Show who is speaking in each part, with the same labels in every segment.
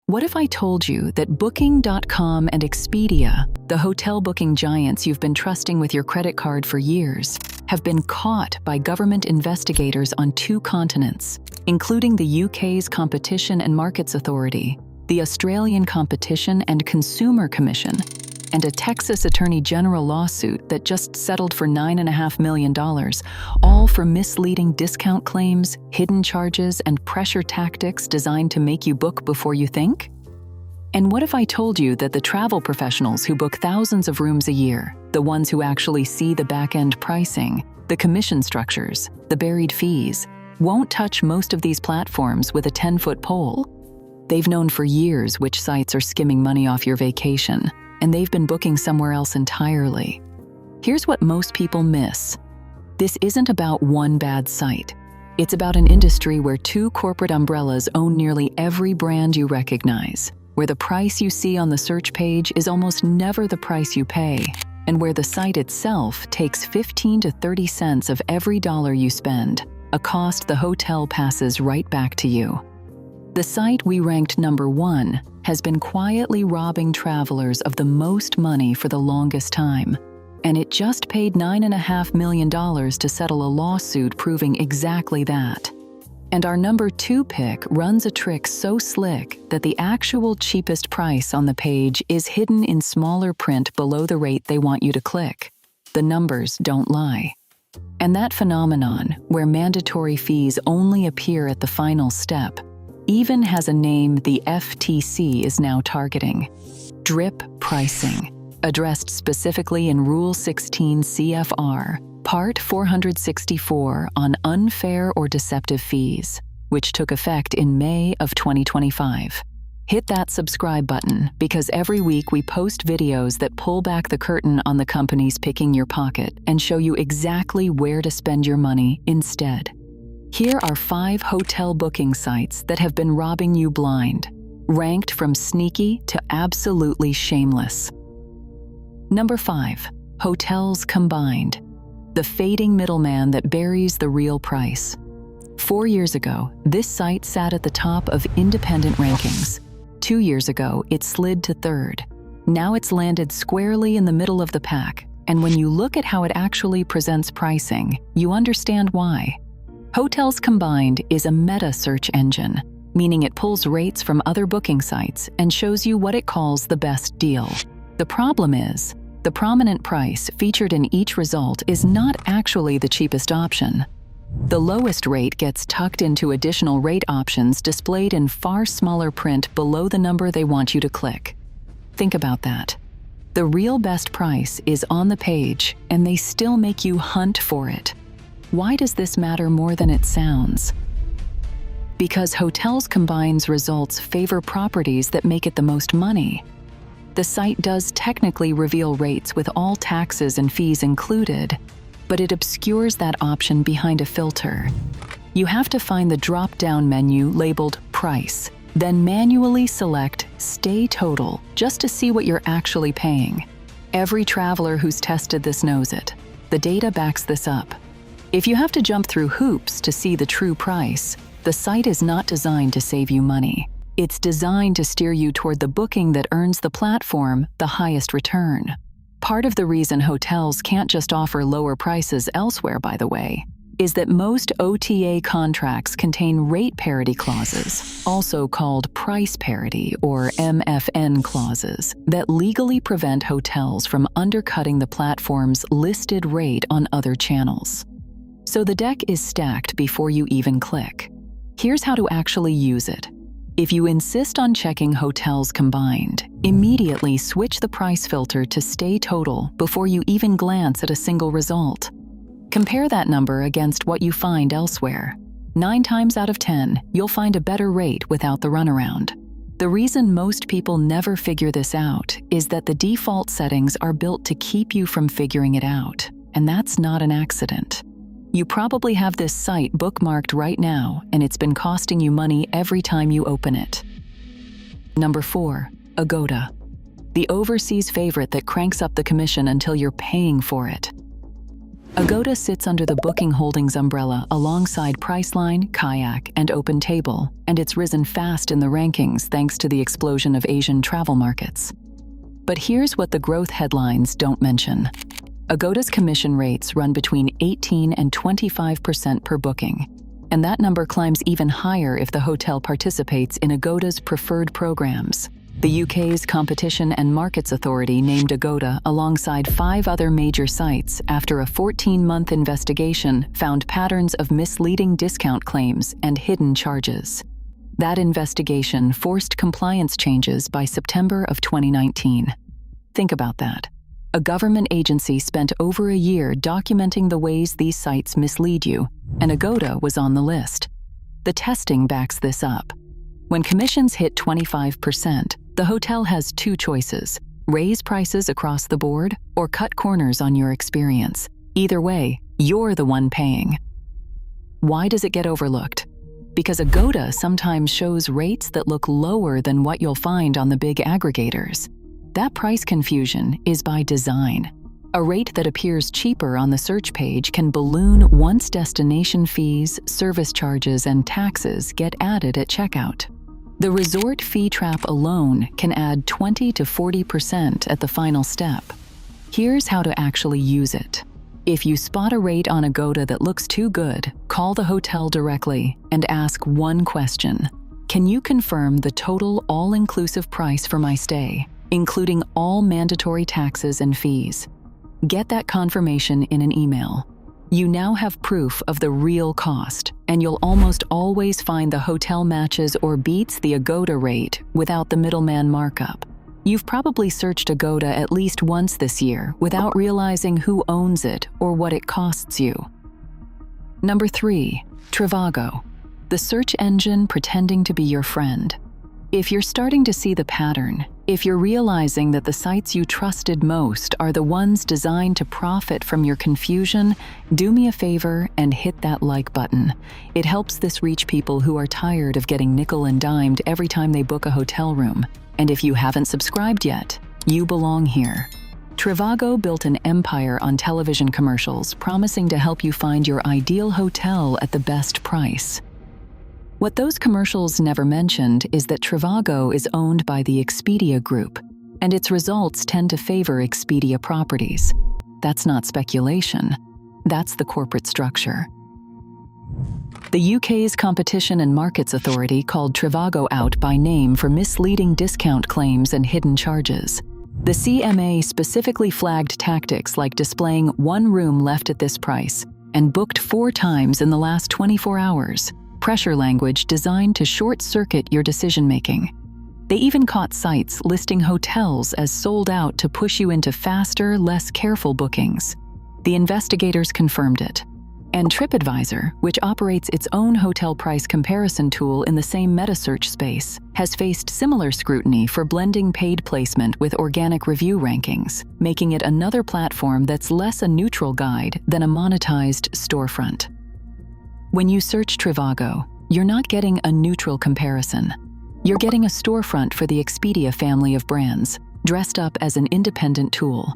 Speaker 1: What if I told you that Booking.com and Expedia, the hotel booking giants you've been trusting with your credit card for years, have been caught by government investigators on 2 continents, including the UK's Competition and Markets Authority, the Australian Competition and Consumer Commission, and a Texas Attorney General lawsuit that just settled for $9.5 million, all for misleading discount claims, hidden charges, and pressure tactics designed to make you book before you think? And what if I told you that the travel professionals who book thousands of rooms a year, the ones who actually see the back-end pricing, the commission structures, the buried fees, won't touch most of these platforms with a 10-foot pole? They've known for years which sites are skimming money off your vacation, and they've been booking somewhere else entirely. Here's what most people miss. This isn't about one bad site. It's about an industry where 2 corporate umbrellas own nearly every brand you recognize, where the price you see on the search page is almost never the price you pay, and where the site itself takes 15 to 30 cents of every dollar you spend, a cost the hotel passes right back to you. The site we ranked number 1 has been quietly robbing travelers of the most money for the longest time, and it just paid $9.5 million to settle a lawsuit proving exactly that. And our number 2 pick runs a trick so slick that the actual cheapest price on the page is hidden in smaller print below the rate they want you to click. The numbers don't lie. And that phenomenon, where mandatory fees only appear at the final step, even has a name the FTC is now targeting: drip pricing, addressed specifically in Rule 16 CFR, Part 464 on unfair or deceptive fees, which took effect in May of 2025. Hit that subscribe button, because every week we post videos that pull back the curtain on the companies picking your pocket and show you exactly where to spend your money instead. Here are 5 hotel booking sites that have been robbing you blind, ranked from sneaky to absolutely shameless. Number 5, HotelsCombined, the fading middleman that buries the real price. 4 years ago, this site sat at the top of independent rankings. 2 years ago, it slid to 3rd. Now it's landed squarely in the middle of the pack, and when you look at how it actually presents pricing, you understand why. HotelsCombined is a meta search engine, meaning it pulls rates from other booking sites and shows you what it calls the best deal. The problem is, the prominent price featured in each result is not actually the cheapest option. The lowest rate gets tucked into additional rate options displayed in far smaller print below the number they want you to click. Think about that. The real best price is on the page, and they still make you hunt for it. Why does this matter more than it sounds? Because HotelsCombined's results favor properties that make it the most money. The site does technically reveal rates with all taxes and fees included, but it obscures that option behind a filter. You have to find the drop-down menu labeled Price, then manually select Stay Total just to see what you're actually paying. Every traveler who's tested this knows it. The data backs this up. If you have to jump through hoops to see the true price, the site is not designed to save you money. It's designed to steer you toward the booking that earns the platform the highest return. Part of the reason hotels can't just offer lower prices elsewhere, by the way, is that most OTA contracts contain rate parity clauses, also called price parity or MFN clauses, that legally prevent hotels from undercutting the platform's listed rate on other channels. So the deck is stacked before you even click. Here's how to actually use it. If you insist on checking HotelsCombined, immediately switch the price filter to Stay Total before you even glance at a single result. Compare that number against what you find elsewhere. 9 times out of 10, you'll find a better rate without the runaround. The reason most people never figure this out is that the default settings are built to keep you from figuring it out, and that's not an accident. You probably have this site bookmarked right now, and it's been costing you money every time you open it. Number 4, Agoda, the overseas favorite that cranks up the commission until you're paying for it. Agoda sits under the Booking Holdings umbrella alongside Priceline, Kayak, and OpenTable, and it's risen fast in the rankings thanks to the explosion of Asian travel markets. But here's what the growth headlines don't mention. Agoda's commission rates run between 18 and 25% per booking, and that number climbs even higher if the hotel participates in Agoda's preferred programs. The UK's Competition and Markets Authority named Agoda alongside 5 other major sites after a 14-month investigation found patterns of misleading discount claims and hidden charges. That investigation forced compliance changes by September of 2019. Think about that. A government agency spent over a year documenting the ways these sites mislead you, and Agoda was on the list. The testing backs this up. When commissions hit 25%, the hotel has 2 choices: raise prices across the board or cut corners on your experience. Either way, you're the one paying. Why does it get overlooked? Because Agoda sometimes shows rates that look lower than what you'll find on the big aggregators. That price confusion is by design. A rate that appears cheaper on the search page can balloon once destination fees, service charges, and taxes get added at checkout. The resort fee trap alone can add 20 to 40% at the final step. Here's how to actually use it. If you spot a rate on Agoda that looks too good, call the hotel directly and ask one question. Can you confirm the total all-inclusive price for my stay, including all mandatory taxes and fees? Get that confirmation in an email. You now have proof of the real cost, and you'll almost always find the hotel matches or beats the Agoda rate without the middleman markup. You've probably searched Agoda at least once this year without realizing who owns it or what it costs you. Number 3, Trivago, the search engine pretending to be your friend. If you're starting to see the pattern, if you're realizing that the sites you trusted most are the ones designed to profit from your confusion, do me a favor and hit that like button. It helps this reach people who are tired of getting nickel and dimed every time they book a hotel room. And if you haven't subscribed yet, you belong here. Trivago built an empire on television commercials, promising to help you find your ideal hotel at the best price. What those commercials never mentioned is that Trivago is owned by the Expedia group, and its results tend to favor Expedia properties. That's not speculation. That's the corporate structure. The UK's Competition and Markets Authority called Trivago out by name for misleading discount claims and hidden charges. The CMA specifically flagged tactics like displaying 1 room left at this price and booked 4 times in the last 24 hours. Pressure language designed to short-circuit your decision-making. They even caught sites listing hotels as sold out to push you into faster, less careful bookings. The investigators confirmed it. And TripAdvisor, which operates its own hotel price comparison tool in the same metasearch space, has faced similar scrutiny for blending paid placement with organic review rankings, making it another platform that's less a neutral guide than a monetized storefront. When you search Trivago, you're not getting a neutral comparison. You're getting a storefront for the Expedia family of brands, dressed up as an independent tool.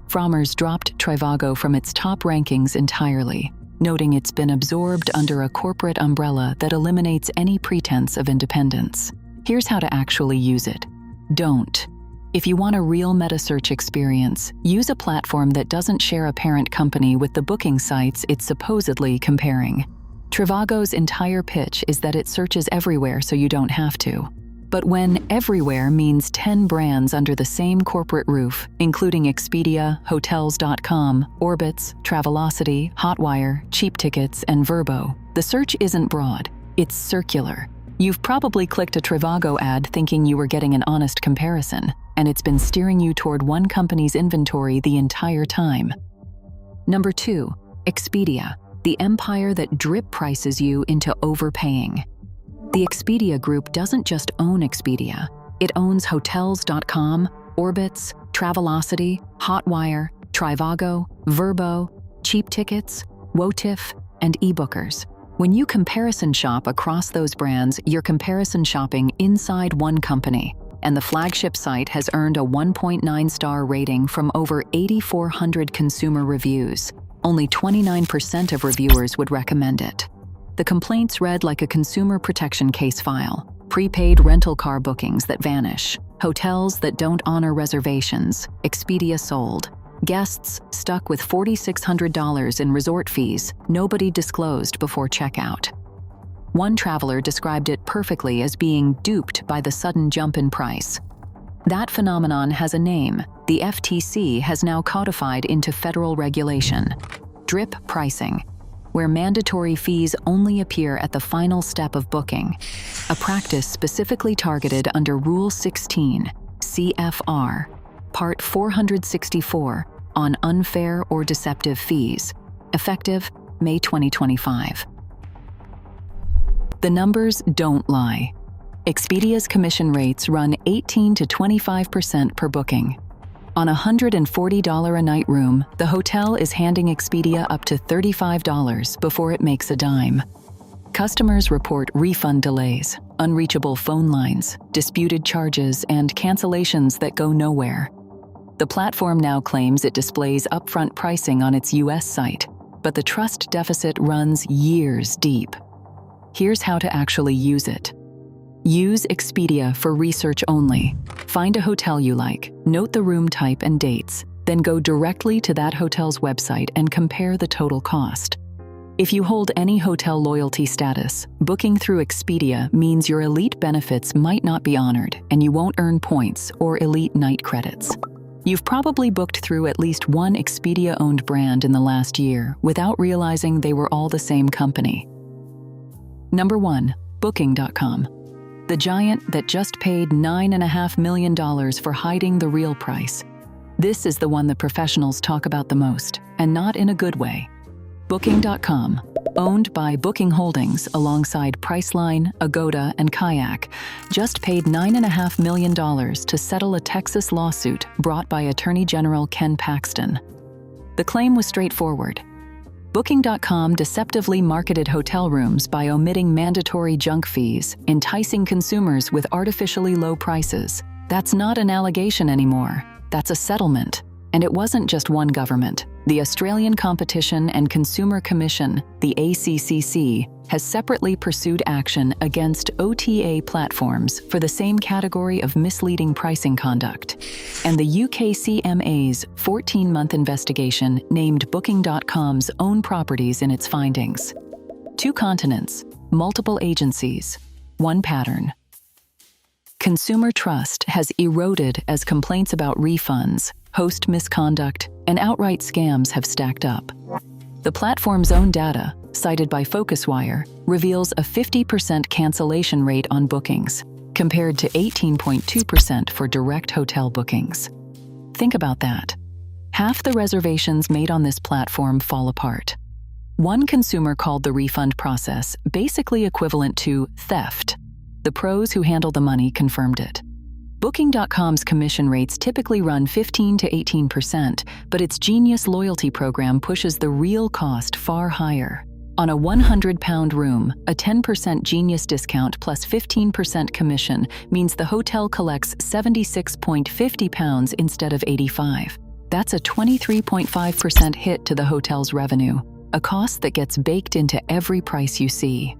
Speaker 1: Frommer's dropped Trivago from its top rankings entirely, noting it's been absorbed under a corporate umbrella that eliminates any pretense of independence. Here's how to actually use it. Don't. If you want a real meta-search experience, use a platform that doesn't share a parent company with the booking sites it's supposedly comparing. Trivago's entire pitch is that it searches everywhere so you don't have to. But when everywhere means 10 brands under the same corporate roof, including Expedia, HotelsCombined, Orbitz, Travelocity, Hotwire, Cheap Tickets, and Vrbo, the search isn't broad, it's circular. You've probably clicked a Trivago ad thinking you were getting an honest comparison, and it's been steering you toward one company's inventory the entire time. Number 2, Expedia, the empire that drip prices you into overpaying. The Expedia group doesn't just own Expedia. It owns Hotels.com, Orbitz, Travelocity, Hotwire, Trivago, Vrbo, Cheap Tickets, Wotif, and eBookers. When you comparison shop across those brands, you're comparison shopping inside one company, and the flagship site has earned a 1.9-star rating from over 8,400 consumer reviews. Only 29% of reviewers would recommend it. The complaints read like a consumer protection case file. Prepaid rental car bookings that vanish, hotels that don't honor reservations, Expedia sold, guests stuck with $4,600 in resort fees nobody disclosed before checkout. One traveler described it perfectly as being duped by the sudden jump in price. That phenomenon has a name. The FTC has now codified into federal regulation: drip pricing, where mandatory fees only appear at the final step of booking, a practice specifically targeted under Rule 16, CFR, Part 464, on unfair or deceptive fees, effective May 2025. The numbers don't lie. Expedia's commission rates run 18 to 25% per booking. On a $140 a night room, the hotel is handing Expedia up to $35 before it makes a dime. Customers report refund delays, unreachable phone lines, disputed charges, and cancellations that go nowhere. The platform now claims it displays upfront pricing on its US site, but the trust deficit runs years deep. Here's how to actually use it. Use Expedia for research only. Find a hotel you like, note the room type and dates, then go directly to that hotel's website and compare the total cost. If you hold any hotel loyalty status, booking through Expedia means your elite benefits might not be honored and you won't earn points or elite night credits. You've probably booked through at least one Expedia-owned brand in the last year without realizing they were all the same company. Number 1. Booking.com. The giant that just paid $9.5 million for hiding the real price. This is the one that professionals talk about the most, and not in a good way. Booking.com, owned by Booking Holdings alongside Priceline, Agoda, and Kayak, just paid $9.5 million to settle a Texas lawsuit brought by Attorney General Ken Paxton. The claim was straightforward. Booking.com deceptively marketed hotel rooms by omitting mandatory junk fees, enticing consumers with artificially low prices. That's not an allegation anymore. That's a settlement. And it wasn't just one government. The Australian Competition and Consumer Commission, the ACCC, has separately pursued action against OTA platforms for the same category of misleading pricing conduct. And the UKCMA's 14-month investigation named Booking.com's own properties in its findings. 2 continents, multiple agencies, one pattern. Consumer trust has eroded as complaints about refunds, host misconduct, and outright scams have stacked up. The platform's own data, cited by FocusWire, reveals a 50% cancellation rate on bookings, compared to 18.2% for direct hotel bookings. Think about that. Half the reservations made on this platform fall apart. One consumer called the refund process basically equivalent to theft. The pros who handle the money confirmed it. Booking.com's commission rates typically run 15 to 18%, but its Genius loyalty program pushes the real cost far higher. On a £100 room, a 10% Genius discount plus 15% commission means the hotel collects £76.50 instead of $85. That's a 23.5% hit to the hotel's revenue, a cost that gets baked into every price you see.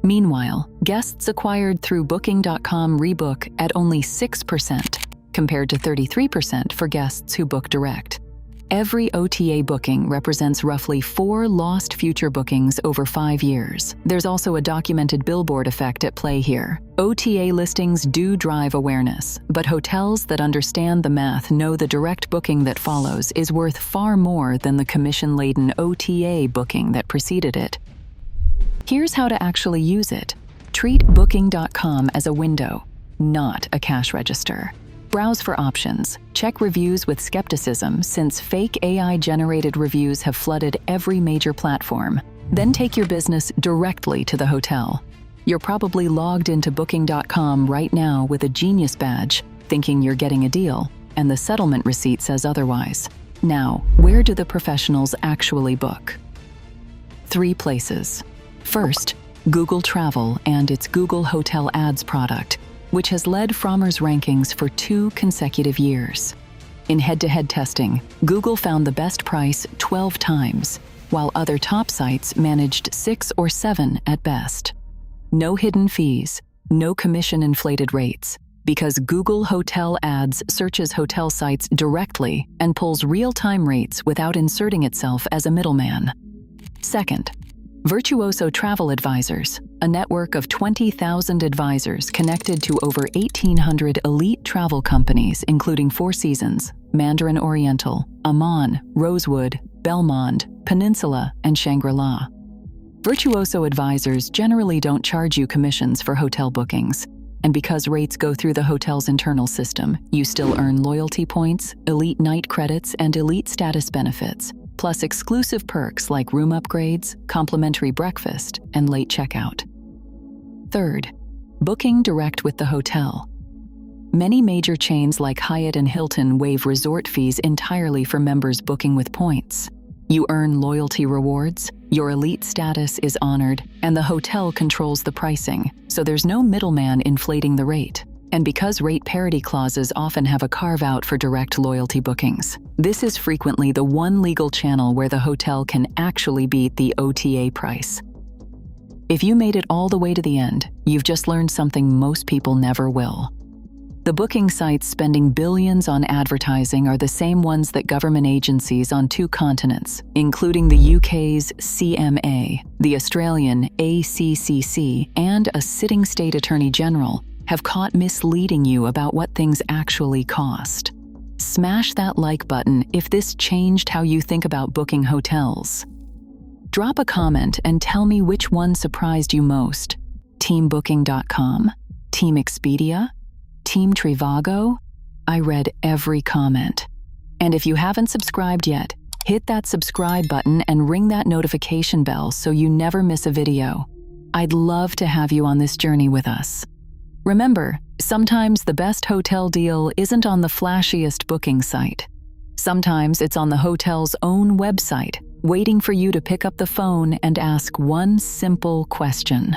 Speaker 1: Meanwhile, guests acquired through Booking.com rebook at only 6%, compared to 33% for guests who book direct. Every OTA booking represents roughly 4 lost future bookings over 5 years. There's also a documented billboard effect at play here. OTA listings do drive awareness, but hotels that understand the math know the direct booking that follows is worth far more than the commission-laden OTA booking that preceded it. Here's how to actually use it. Treat Booking.com as a window, not a cash register. Browse for options. Check reviews with skepticism since fake AI-generated reviews have flooded every major platform. Then take your business directly to the hotel. You're probably logged into Booking.com right now with a Genius badge, thinking you're getting a deal, and the settlement receipt says otherwise. Now, where do the professionals actually book? 3 places. First, Google Travel and its Google Hotel Ads product, which has led Frommer's rankings for 2 consecutive years. In head-to-head testing, Google found the best price 12 times, while other top sites managed 6 or 7 at best. No hidden fees, no commission-inflated rates, because Google Hotel Ads searches hotel sites directly and pulls real-time rates without inserting itself as a middleman. Second, Virtuoso Travel Advisors, a network of 20,000 advisors connected to over 1,800 elite travel companies including Four Seasons, Mandarin Oriental, Aman, Rosewood, Belmond, Peninsula, and Shangri-La. Virtuoso advisors generally don't charge you commissions for hotel bookings, and because rates go through the hotel's internal system, you still earn loyalty points, elite night credits, and elite status benefits, plus exclusive perks like room upgrades, complimentary breakfast, and late checkout. Third, booking direct with the hotel. Many major chains like Hyatt and Hilton waive resort fees entirely for members booking with points. You earn loyalty rewards, your elite status is honored, and the hotel controls the pricing, so there's no middleman inflating the rate. And because rate parity clauses often have a carve-out for direct loyalty bookings, this is frequently the one legal channel where the hotel can actually beat the OTA price. If you made it all the way to the end, you've just learned something most people never will. The booking sites spending billions on advertising are the same ones that government agencies on 2 continents, including the UK's CMA, the Australian ACCC, and a sitting state attorney general, have caught misleading you about what things actually cost. Smash that like button if this changed how you think about booking hotels. Drop a comment and tell me which one surprised you most. TeamBooking.com? Team Expedia? Team Trivago? I read every comment. And if you haven't subscribed yet, hit that subscribe button and ring that notification bell so you never miss a video. I'd love to have you on this journey with us. Remember, sometimes the best hotel deal isn't on the flashiest booking site. Sometimes it's on the hotel's own website, waiting for you to pick up the phone and ask one simple question.